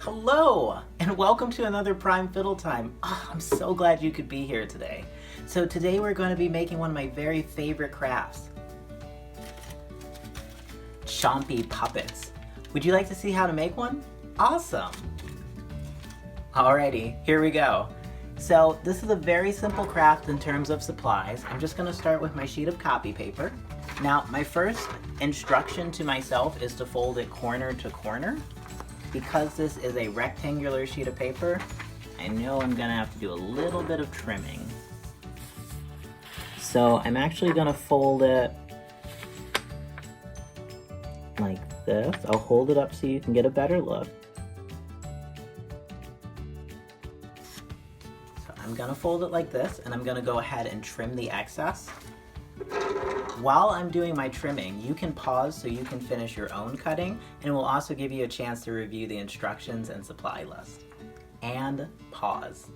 Hello, and welcome to another Prime Fiddle Time. Oh, I'm so glad you could be here today. So today we're going to be making one of my very favorite crafts. Chompy puppets. Would you like to see how to make one? Awesome! Alrighty, here we go. So this is a very simple craft in terms of supplies. I'm just going to start with my sheet of copy paper. Now, my first instruction to myself is to fold it corner to corner. Because this is a rectangular sheet of paper, I know I'm gonna have to do a little bit of trimming. So I'm actually gonna fold it like this. I'll hold it up so you can get a better look. So I'm gonna fold it like this, and I'm gonna go ahead and trim the excess. While I'm doing my trimming, you can pause so you can finish your own cutting, and it will also give you a chance to review the instructions and supply list. And pause.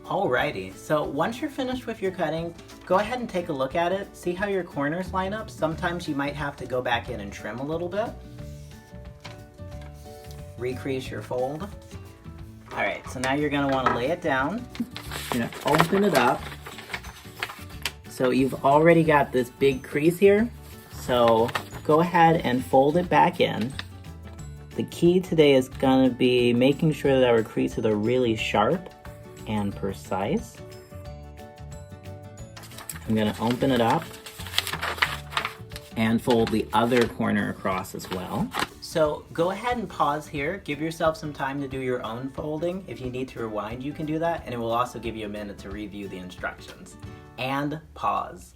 Alrighty, so once you're finished with your cutting, go ahead and take a look at it, see how your corners line up. Sometimes you might have to go back in and trim a little bit. Recrease your fold. Alright, so now you're going to want to lay it down. You're going to open it up. So you've already got this big crease here. So go ahead and fold it back in. The key today is going to be making sure that our creases are really sharp and precise. I'm going to open it up and fold the other corner across as well. So go ahead and pause here. Give yourself some time to do your own folding. If you need to rewind, you can do that, and it will also give you a minute to review the instructions. And pause.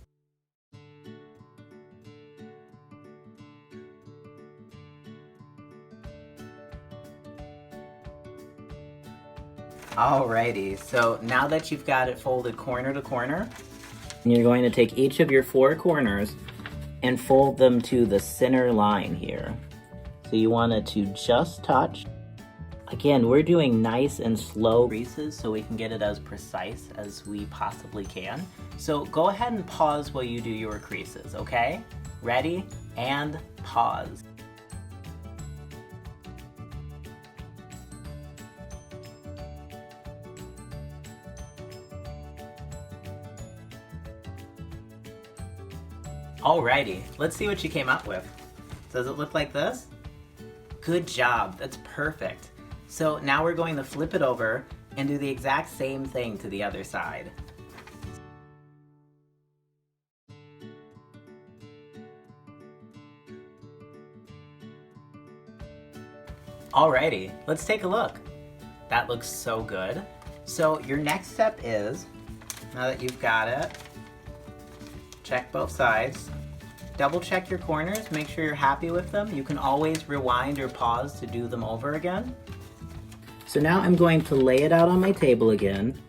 Alrighty, so now that you've got it folded corner to corner, you're going to take each of your four corners and fold them to the center line here. So you want it to just touch. Again, we're doing nice and slow creases so we can get it as precise as we possibly can. So go ahead and pause while you do your creases, okay? Ready? And pause. Alrighty, let's see what you came up with. Does it look like this? Good job, that's perfect. So now we're going to flip it over and do the exact same thing to the other side. Alrighty, let's take a look. That looks so good. So your next step is, now that you've got it, check both sides. Double check your corners, make sure you're happy with them. You can always rewind or pause to do them over again. So now I'm going to lay it out on my table again.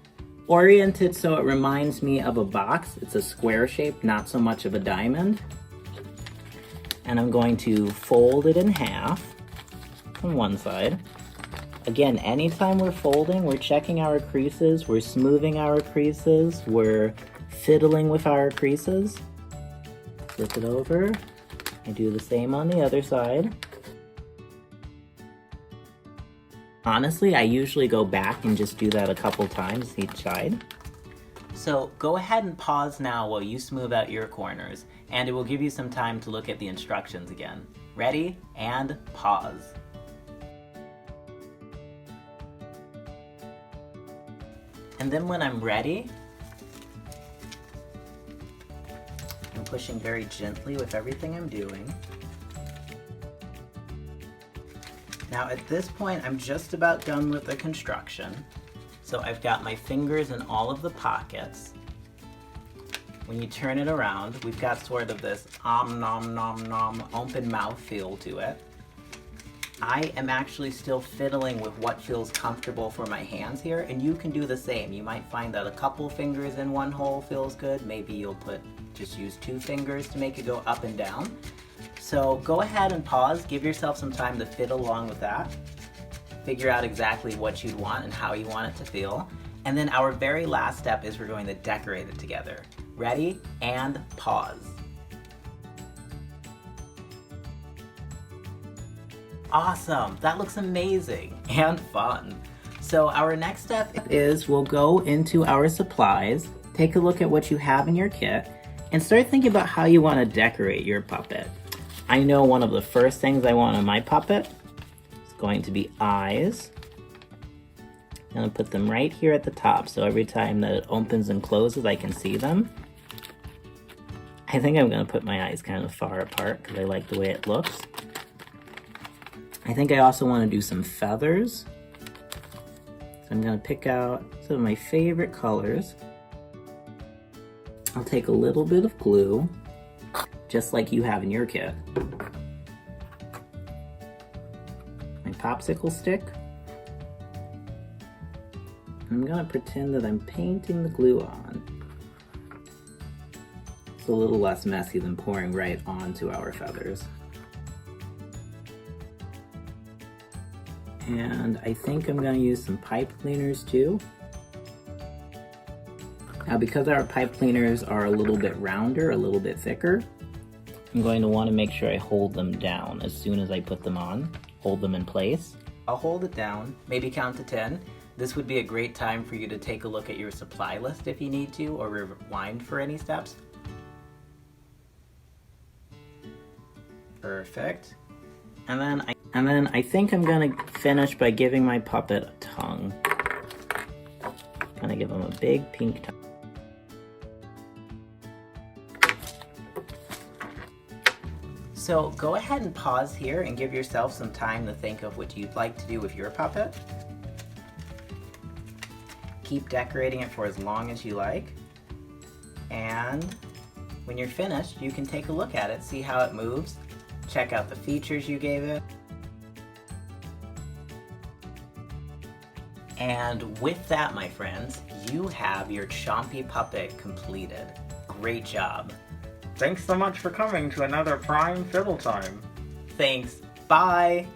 Orient it so it reminds me of a box. It's a square shape, not so much of a diamond. And I'm going to fold it in half on one side. Again, anytime we're folding, we're checking our creases, we're smoothing our creases, we're fiddling with our creases. Flip it over. I do the same on the other side. Honestly, I usually go back and just do that a couple times each side. So go ahead and pause now while you smooth out your corners, and it will give you some time to look at the instructions again. Ready? And pause. And then when I'm ready, I'm pushing very gently with everything I'm doing. Now at this point, I'm just about done with the construction. So I've got my fingers in all of the pockets. When you turn it around, we've got sort of this nom nom nom open mouth feel to it. I am actually still fiddling with what feels comfortable for my hands here, and you can do the same. You might find that a couple fingers in one hole feels good. Maybe you'll just use 2 fingers to make it go up and down. So go ahead and pause, give yourself some time to fiddle along with that. Figure out exactly what you'd want and how you want it to feel. And then our very last step is we're going to decorate it together. Ready? And pause. awesome. That looks amazing and fun. So our next step is we'll go into our supplies, take a look at what you have in your kit, and start thinking about how you want to decorate your puppet. I know one of the first things I want on my puppet is going to be eyes. I'm going to put them right here at the top so every time that it opens and closes I can see them. I think I'm going to put my eyes kind of far apart because I like the way it looks. I think I also want to do some feathers. So I'm going to pick out some of my favorite colors. I'll take a little bit of glue, just like you have in your kit. My popsicle stick. I'm going to pretend that I'm painting the glue on. It's a little less messy than pouring right onto our feathers. And I think I'm going to use some pipe cleaners too. Now because our pipe cleaners are a little bit rounder, a little bit thicker, I'm going to want to make sure I hold them down as soon as I put them on. Hold them in place. I'll hold it down, maybe count to 10. This would be a great time for you to take a look at your supply list if you need to, or rewind for any steps. Perfect. And then I think I'm gonna finish by giving my puppet a tongue. Gonna give him a big pink tongue. So go ahead and pause here and give yourself some time to think of what you'd like to do with your puppet. Keep decorating it for as long as you like. And when you're finished, you can take a look at it, see how it moves, check out the features you gave it. And with that, my friends, you have your Chompy puppet completed. Great job. Thanks so much for coming to another Prime Fiddle Time. Thanks. Bye.